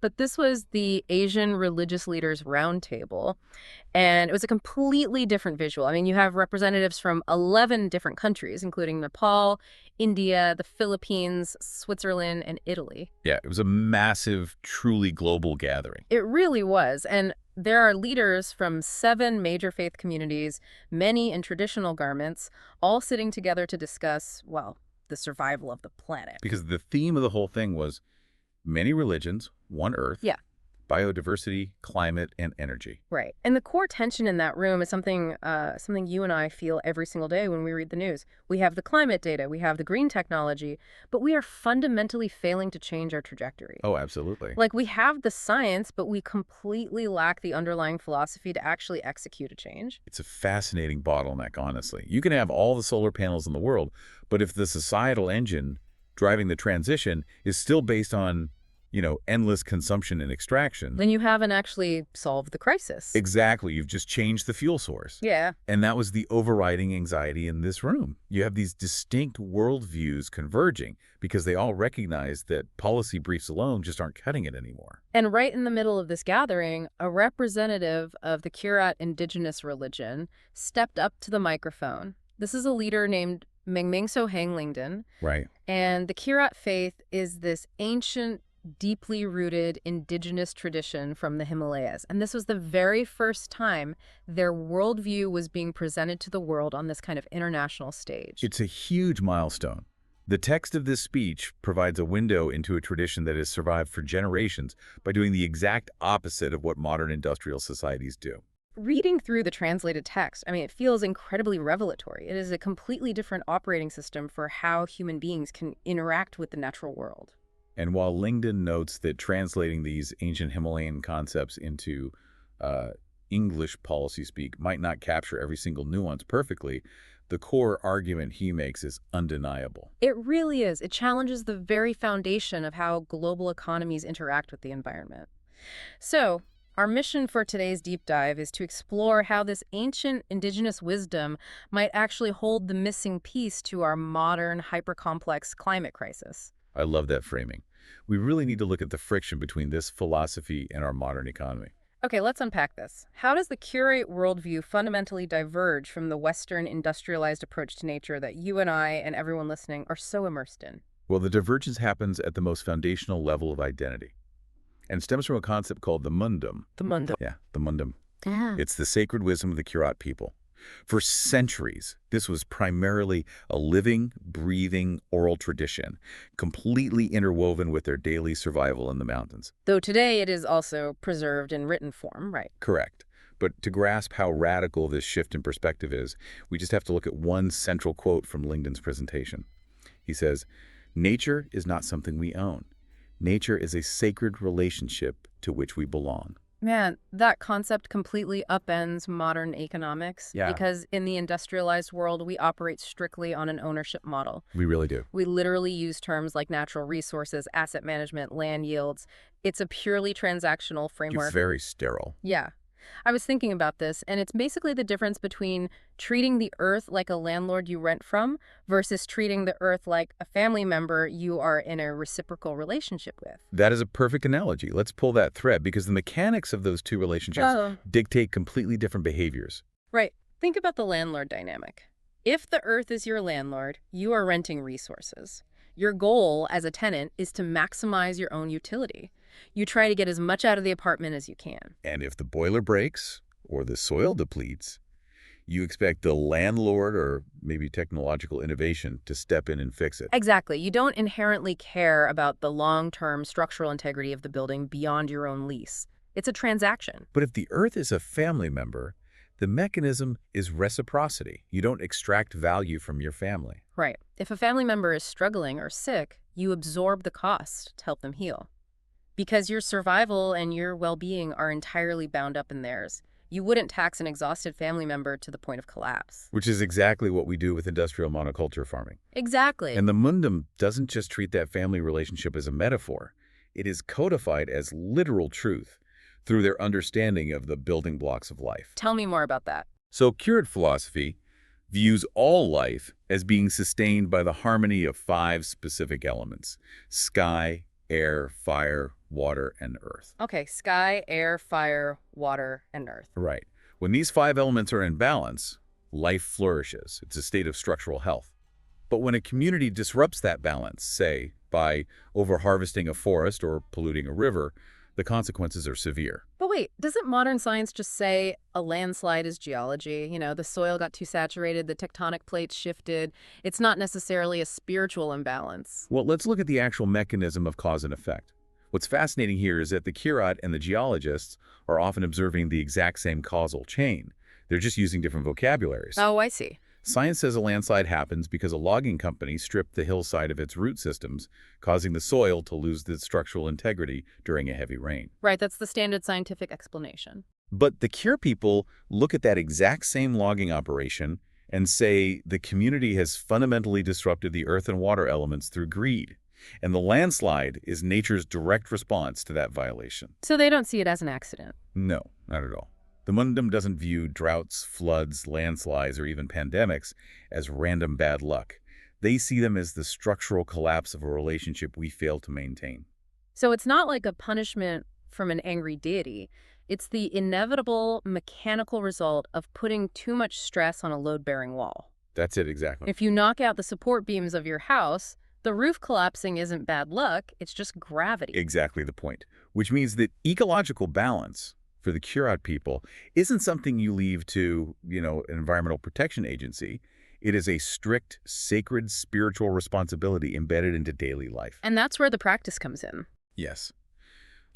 but this was the Asian Religious Leaders Roundtable, and it was a completely different visual. I mean, you have representatives from 11 different countries, including Nepal, India, the Philippines, Switzerland, and Italy. Yeah, it was a massive, truly global gathering. It really was. And there are leaders from 7 major faith communities, many in traditional garments, all sitting together to discuss, well, the survival of the planet. Because the theme of the whole thing was many religions, one Earth, Yeah. biodiversity, climate, and energy. Right. And the core tension in that room is something you and I feel every single day when we read the news. We have the climate data, we have the green technology, but we are fundamentally failing to change our trajectory. Oh, absolutely. Like, we have the science, but we completely lack the underlying philosophy to actually execute a change. It's a fascinating bottleneck, honestly. You can have all the solar panels in the world, but if the societal engine driving the transition is still based on endless consumption and extraction. Then you haven't actually solved the crisis. Exactly. You've just changed the fuel source. Yeah. And that was the overriding anxiety in this room. You have these distinct worldviews converging because they all recognize that policy briefs alone just aren't cutting it anymore. And right in the middle of this gathering, a representative of the Kirat Indigenous religion stepped up to the microphone. This is a leader named Mangmingsohang Lingden. Right. And the Kirat faith is this ancient, deeply rooted indigenous tradition from the Himalayas. And this was the very first time their worldview was being presented to the world on this kind of international stage. It's a huge milestone. The text of this speech provides a window into a tradition that has survived for generations by doing the exact opposite of what modern industrial societies do. Reading through the translated text, I mean, it feels incredibly revelatory. It is a completely different operating system for how human beings can interact with the natural world. And while Lingden notes that translating these ancient Himalayan concepts into English policy speak might not capture every single nuance perfectly, the core argument he makes is undeniable. It really is. It challenges the very foundation of how global economies interact with the environment. So, our mission for today's deep dive is to explore how this ancient indigenous wisdom might actually hold the missing piece to our modern, hyper-complex climate crisis. I love that framing. We really need to look at the friction between this philosophy and our modern economy. Okay, let's unpack this. How does the curate worldview fundamentally diverge from the Western industrialized approach to nature that you and I and everyone listening are so immersed in? Well, the divergence happens at the most foundational level of identity and stems from a concept called the Mundhum. The Mundhum. Yeah, the Mundhum. Yeah. It's the sacred wisdom of the Kirat people. For centuries, this was primarily a living, breathing oral tradition, completely interwoven with their daily survival in the mountains. Though today it is also preserved in written form, right? Correct. But to grasp how radical this shift in perspective is, we just have to look at one central quote from Lingden's presentation. He says, "Nature is not something we own. Nature is a sacred relationship to which we belong." Man, that concept completely upends modern economics. Yeah. Because in the industrialized world, we operate strictly on an ownership model. We really do. We literally use terms like natural resources, asset management, land yields. It's a purely transactional framework. It's very sterile. Yeah. I was thinking about this, and it's basically the difference between treating the earth like a landlord you rent from versus treating the earth like a family member you are in a reciprocal relationship with. That is a perfect analogy. Let's pull that thread because the mechanics of those two relationships dictate completely different behaviors. Right. Think about the landlord dynamic. If the earth is your landlord, you are renting resources. Your goal as a tenant is to maximize your own utility. You try to get as much out of the apartment as you can. And if the boiler breaks or the soil depletes, you expect the landlord or maybe technological innovation to step in and fix it. Exactly. You don't inherently care about the long-term structural integrity of the building beyond your own lease. It's a transaction. But if the earth is a family member, the mechanism is reciprocity. You don't extract value from your family. Right. If a family member is struggling or sick, you absorb the cost to help them heal. Because your survival and your well-being are entirely bound up in theirs. You wouldn't tax an exhausted family member to the point of collapse. Which is exactly what we do with industrial monoculture farming. Exactly. And the Mundhum doesn't just treat that family relationship as a metaphor. It is codified as literal truth through their understanding of the building blocks of life. Tell me more about that. So Kirat philosophy views all life as being sustained by the harmony of 5 specific elements: sky, air, fire, water, and earth. Okay, sky, air, fire, water, and earth. Right. When these five elements are in balance, life flourishes. It's a state of structural health. But when a community disrupts that balance, say, by overharvesting a forest or polluting a river, the consequences are severe. But wait, doesn't modern science just say a landslide is geology? You know, the soil got too saturated, the tectonic plates shifted. It's not necessarily a spiritual imbalance. Well, let's look at the actual mechanism of cause and effect. What's fascinating here is that the Kirat and the geologists are often observing the exact same causal chain. They're just using different vocabularies. Oh, I see. Science says a landslide happens because a logging company stripped the hillside of its root systems, causing the soil to lose its structural integrity during a heavy rain. Right, that's the standard scientific explanation. But the Kirat people look at that exact same logging operation and say the community has fundamentally disrupted the earth and water elements through greed. And the landslide is nature's direct response to that violation. So they don't see it as an accident. No, not at all. The Mundhum doesn't view droughts, floods, landslides, or even pandemics as random bad luck. They see them as the structural collapse of a relationship we fail to maintain. So it's not like a punishment from an angry deity. It's the inevitable mechanical result of putting too much stress on a load-bearing wall. That's it exactly. If you knock out the support beams of your house, the roof collapsing isn't bad luck, it's just gravity. Exactly the point. Which means that ecological balance for the Kirat people isn't something you leave to, an environmental protection agency. It is a strict, sacred, spiritual responsibility embedded into daily life. And that's where the practice comes in. Yes.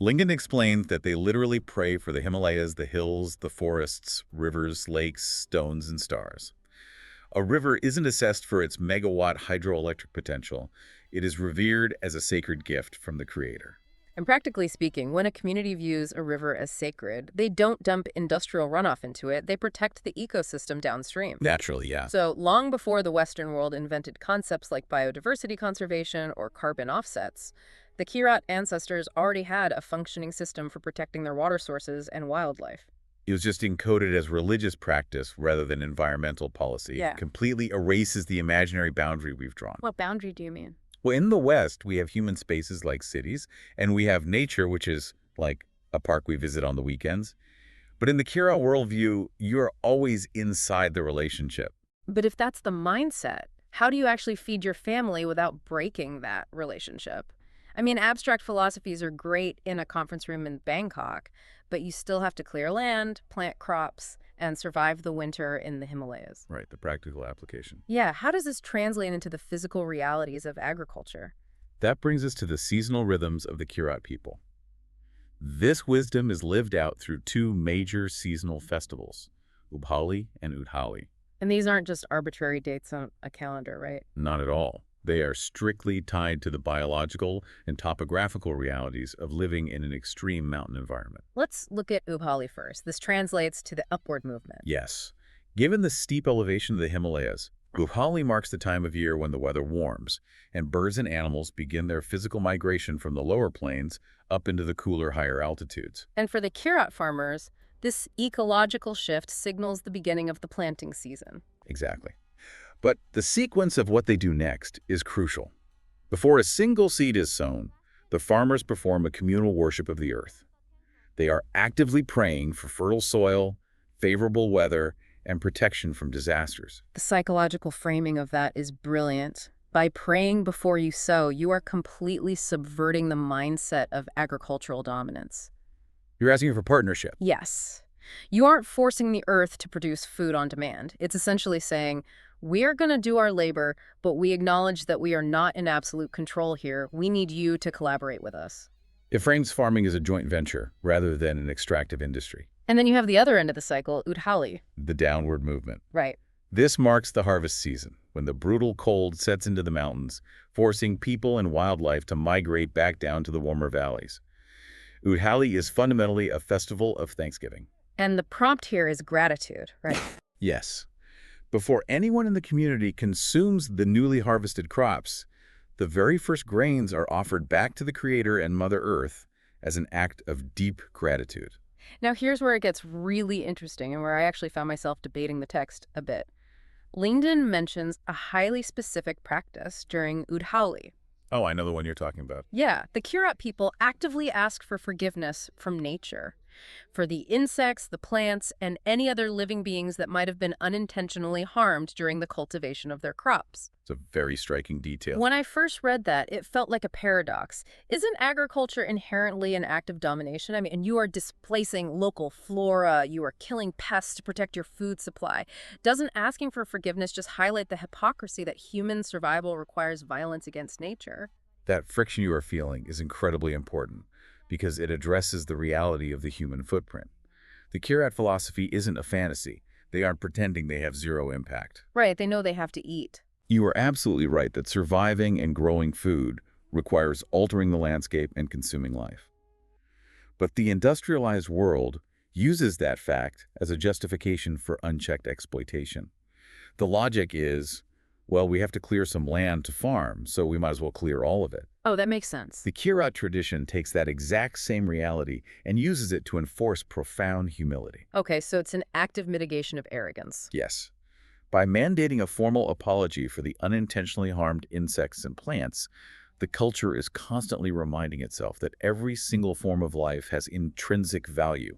Lingden explains that they literally pray for the Himalayas, the hills, the forests, rivers, lakes, stones, and stars. A river isn't assessed for its megawatt hydroelectric potential. It is revered as a sacred gift from the Creator. And practically speaking, when a community views a river as sacred, they don't dump industrial runoff into it. They protect the ecosystem downstream. Naturally, yeah. So long before the Western world invented concepts like biodiversity conservation or carbon offsets, the Kirat ancestors already had a functioning system for protecting their water sources and wildlife. It was just encoded as religious practice rather than environmental policy. Yeah. It completely erases the imaginary boundary we've drawn. What boundary do you mean? Well, in the West, we have human spaces like cities, and we have nature, which is like a park we visit on the weekends. But in the Kirat worldview, you're always inside the relationship. But if that's the mindset, how do you actually feed your family without breaking that relationship? I mean, abstract philosophies are great in a conference room in Bangkok, but you still have to clear land, plant crops, and survive the winter in the Himalayas. Right, the practical application. Yeah, how does this translate into the physical realities of agriculture? That brings us to the seasonal rhythms of the Kirat people. This wisdom is lived out through two major seasonal festivals, Ubhali and Udhali. And these aren't just arbitrary dates on a calendar, right? Not at all. They are strictly tied to the biological and topographical realities of living in an extreme mountain environment. Let's look at Ubhali first. This translates to the upward movement. Yes. Given the steep elevation of the Himalayas, Ubhali marks the time of year when the weather warms, and birds and animals begin their physical migration from the lower plains up into the cooler, higher altitudes. And for the Kirat farmers, this ecological shift signals the beginning of the planting season. Exactly. But the sequence of what they do next is crucial. Before a single seed is sown, the farmers perform a communal worship of the earth. They are actively praying for fertile soil, favorable weather, and protection from disasters. The psychological framing of that is brilliant. By praying before you sow, you are completely subverting the mindset of agricultural dominance. You're asking for partnership. Yes. You aren't forcing the earth to produce food on demand. It's essentially saying, we're going to do our labor, but we acknowledge that we are not in absolute control here. We need you to collaborate with us. It frames farming as a joint venture rather than an extractive industry. And then you have the other end of the cycle, Udhali. The downward movement. Right. This marks the harvest season, when the brutal cold sets into the mountains, forcing people and wildlife to migrate back down to the warmer valleys. Udhali is fundamentally a festival of Thanksgiving. And the prompt here is gratitude, right? Yes. Before anyone in the community consumes the newly harvested crops, the very first grains are offered back to the Creator and Mother Earth as an act of deep gratitude. Now here's where it gets really interesting and where I actually found myself debating the text a bit. Lingden mentions a highly specific practice during Udhali. Oh, I know the one you're talking about. Yeah, the Kirat people actively ask for forgiveness from nature, for the insects, the plants, and any other living beings that might have been unintentionally harmed during the cultivation of their crops. It's a very striking detail. When I first read that, it felt like a paradox. Isn't agriculture inherently an act of domination? I mean, and you are displacing local flora, you are killing pests to protect your food supply. Doesn't asking for forgiveness just highlight the hypocrisy that human survival requires violence against nature? That friction you are feeling is incredibly important because it addresses the reality of the human footprint. The Kirat philosophy isn't a fantasy. They aren't pretending they have zero impact. Right, they know they have to eat. You are absolutely right that surviving and growing food requires altering the landscape and consuming life. But the industrialized world uses that fact as a justification for unchecked exploitation. The logic is, well, we have to clear some land to farm, so we might as well clear all of it. Oh, that makes sense. The Kirat tradition takes that exact same reality and uses it to enforce profound humility. Okay, so it's an active mitigation of arrogance. Yes. By mandating a formal apology for the unintentionally harmed insects and plants, the culture is constantly reminding itself that every single form of life has intrinsic value,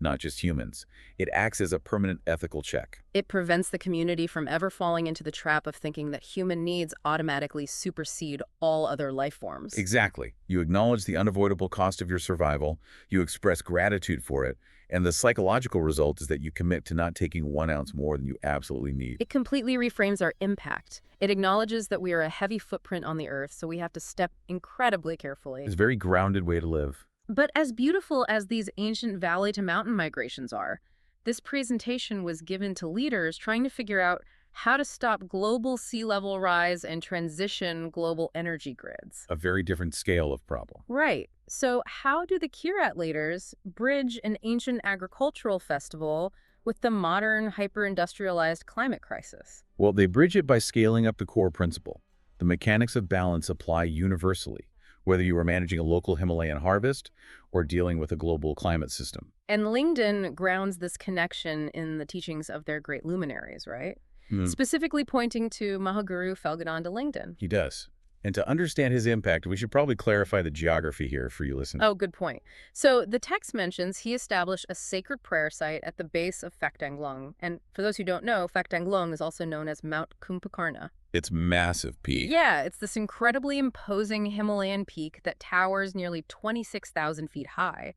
not just humans. It acts as a permanent ethical check. It prevents the community from ever falling into the trap of thinking that human needs automatically supersede all other life forms. Exactly. You acknowledge the unavoidable cost of your survival, you express gratitude for it, and the psychological result is that you commit to not taking 1 ounce more than you absolutely need. It completely reframes our impact. It acknowledges that we are a heavy footprint on the earth, so we have to step incredibly carefully. It's a very grounded way to live. But as beautiful as these ancient valley-to-mountain migrations are, this presentation was given to leaders trying to figure out how to stop global sea level rise and transition global energy grids. A very different scale of problem. Right. So how do the Kirat leaders bridge an ancient agricultural festival with the modern, hyper-industrialized climate crisis? Well, they bridge it by scaling up the core principle. The mechanics of balance apply universally, whether you are managing a local Himalayan harvest or dealing with a global climate system. And Lingden grounds this connection in the teachings of their great luminaries, right? Specifically pointing to Mahaguru Phalgudananda Lingden. He does. And to understand his impact, we should probably clarify the geography here for you listeners. Oh, good point. So the text mentions he established a sacred prayer site at the base of Phaktanglong. And for those who don't know, Phaktanglong is also known as Mount Kumbhakarna. It's massive peak. Yeah, it's this incredibly imposing Himalayan peak that towers nearly 26,000 feet high.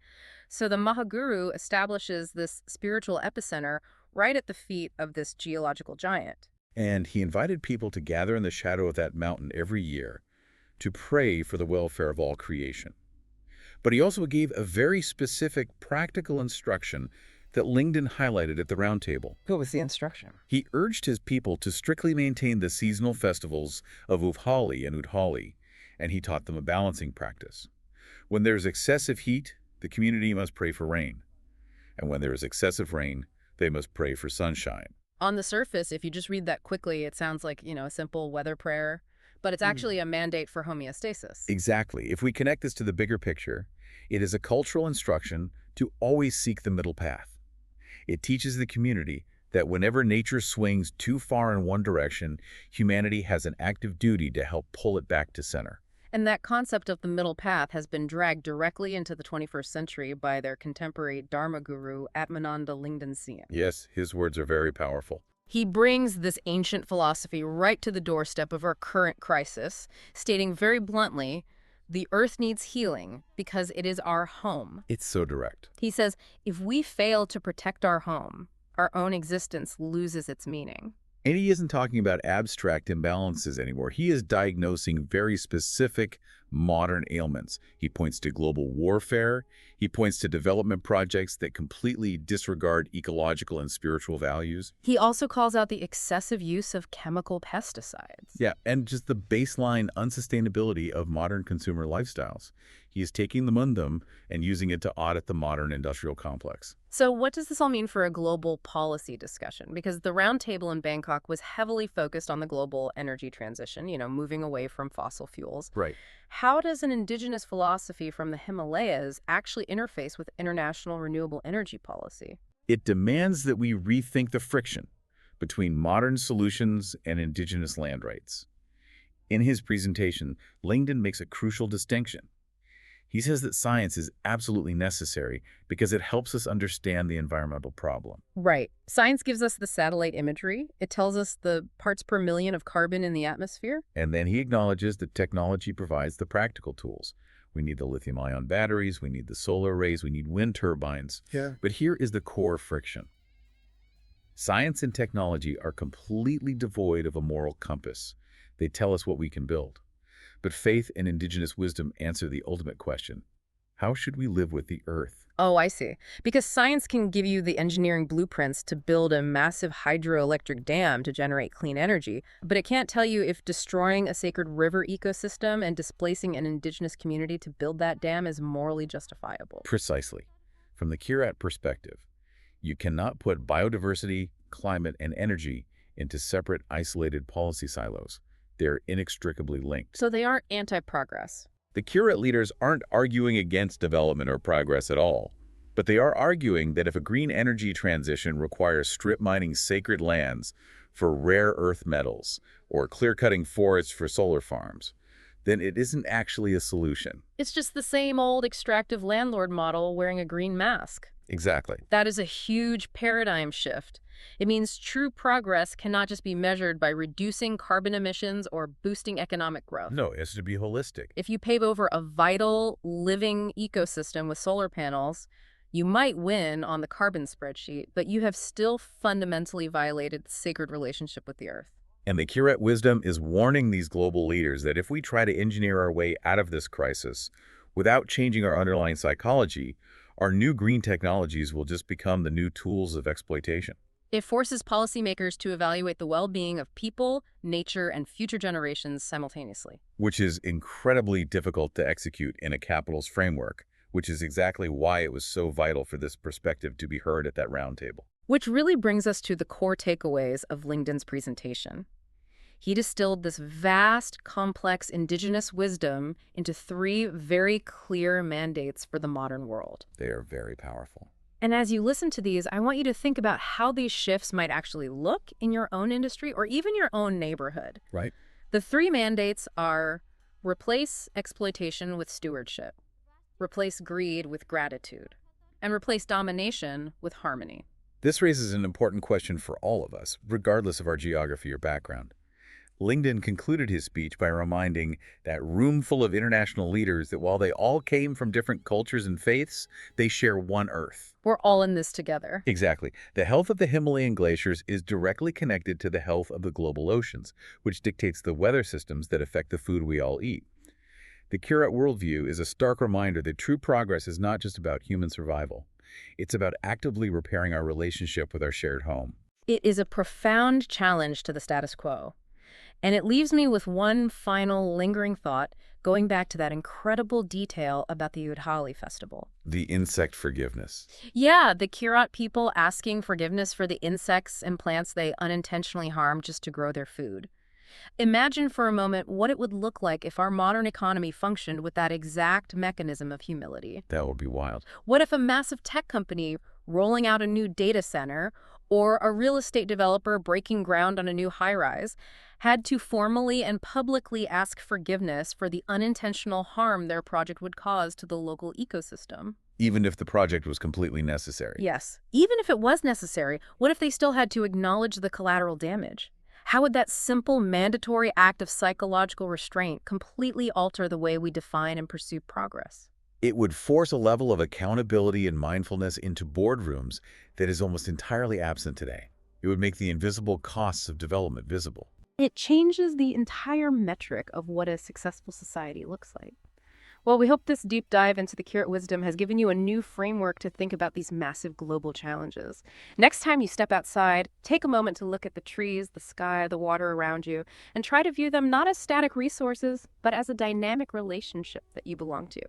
So the Mahaguru establishes this spiritual epicenter right at the feet of this geological giant. And he invited people to gather in the shadow of that mountain every year to pray for the welfare of all creation. But he also gave a very specific practical instruction that Lingden highlighted at the round table. What was the instruction? He urged his people to strictly maintain the seasonal festivals of Uvhali and Udhali, and he taught them a balancing practice. When there is excessive heat, the community must pray for rain. And when there is excessive rain, they must pray for sunshine. On the surface, if you just read that quickly, it sounds like, a simple weather prayer, but it's actually a mandate for homeostasis. Exactly. If we connect this to the bigger picture, it is a cultural instruction to always seek the middle path. It teaches the community that whenever nature swings too far in one direction, humanity has an active duty to help pull it back to center. And that concept of the middle path has been dragged directly into the 21st century by their contemporary Dharma guru, Atmananda Lingden. Yes, his words are very powerful. He brings this ancient philosophy right to the doorstep of our current crisis, stating very bluntly, the earth needs healing because it is our home. It's so direct. He says, if we fail to protect our home, our own existence loses its meaning. And he isn't talking about abstract imbalances anymore. He is diagnosing very specific modern ailments. He points to global warfare. He points to development projects that completely disregard ecological and spiritual values. He also calls out the excessive use of chemical pesticides. Yeah, and just the baseline unsustainability of modern consumer lifestyles. He is taking the Mundhum and using it to audit the modern industrial complex. So what does this all mean for a global policy discussion? Because the roundtable in Bangkok was heavily focused on the global energy transition, moving away from fossil fuels. Right. How does an indigenous philosophy from the Himalayas actually interface with international renewable energy policy? It demands that we rethink the friction between modern solutions and indigenous land rights. In his presentation, Lingden makes a crucial distinction. He says that science is absolutely necessary because it helps us understand the environmental problem. Right. Science gives us the satellite imagery. It tells us the parts per million of carbon in the atmosphere. And then he acknowledges that technology provides the practical tools. We need the lithium-ion batteries, we need the solar arrays, we need wind turbines. Yeah. But here is the core friction. Science and technology are completely devoid of a moral compass. They tell us what we can build. But faith and indigenous wisdom answer the ultimate question. How should we live with the earth? Oh, I see. Because science can give you the engineering blueprints to build a massive hydroelectric dam to generate clean energy, but it can't tell you if destroying a sacred river ecosystem and displacing an indigenous community to build that dam is morally justifiable. Precisely. From the Kirat perspective, you cannot put biodiversity, climate, and energy into separate, isolated policy silos. They're inextricably linked. So they aren't anti-progress. The Kirat leaders aren't arguing against development or progress at all, but they are arguing that if a green energy transition requires strip mining sacred lands for rare earth metals or clear-cutting forests for solar farms, then it isn't actually a solution. It's just the same old extractive landlord model wearing a green mask. Exactly. That is a huge paradigm shift. It means true progress cannot just be measured by reducing carbon emissions or boosting economic growth. No, it has to be holistic. If you pave over a vital, living ecosystem with solar panels, you might win on the carbon spreadsheet, but you have still fundamentally violated the sacred relationship with the earth. And the Kirat wisdom is warning these global leaders that if we try to engineer our way out of this crisis without changing our underlying psychology, our new green technologies will just become the new tools of exploitation. It forces policymakers to evaluate the well-being of people, nature, and future generations simultaneously. Which is incredibly difficult to execute in a capitalist framework, which is exactly why it was so vital for this perspective to be heard at that roundtable. Which really brings us to the core takeaways of Lingden's presentation. He distilled this vast, complex indigenous wisdom into 3 very clear mandates for the modern world. They are very powerful. And as you listen to these, I want you to think about how these shifts might actually look in your own industry or even your own neighborhood. Right. The 3 mandates are: replace exploitation with stewardship, replace greed with gratitude, and replace domination with harmony. This raises an important question for all of us, regardless of our geography or background. Lingden concluded his speech by reminding that room full of international leaders that while they all came from different cultures and faiths, they share one Earth. We're all in this together. Exactly. The health of the Himalayan glaciers is directly connected to the health of the global oceans, which dictates the weather systems that affect the food we all eat. The Kirat worldview is a stark reminder that true progress is not just about human survival. It's about actively repairing our relationship with our shared home. It is a profound challenge to the status quo. And it leaves me with one final lingering thought, going back to that incredible detail about the Udhali festival. The insect forgiveness. Yeah, the Kirat people asking forgiveness for the insects and plants they unintentionally harmed just to grow their food. Imagine for a moment what it would look like if our modern economy functioned with that exact mechanism of humility. That would be wild. What if a massive tech company rolling out a new data center or a real estate developer breaking ground on a new high-rise had to formally and publicly ask forgiveness for the unintentional harm their project would cause to the local ecosystem? Even if the project was completely necessary. Yes. Even if it was necessary, what if they still had to acknowledge the collateral damage? How would that simple, mandatory act of psychological restraint completely alter the way we define and pursue progress? It would force a level of accountability and mindfulness into boardrooms that is almost entirely absent today. It would make the invisible costs of development visible. It changes the entire metric of what a successful society looks like. Well, we hope this deep dive into the Kirat wisdom has given you a new framework to think about these massive global challenges. Next time you step outside, take a moment to look at the trees, the sky, the water around you, and try to view them not as static resources, but as a dynamic relationship that you belong to.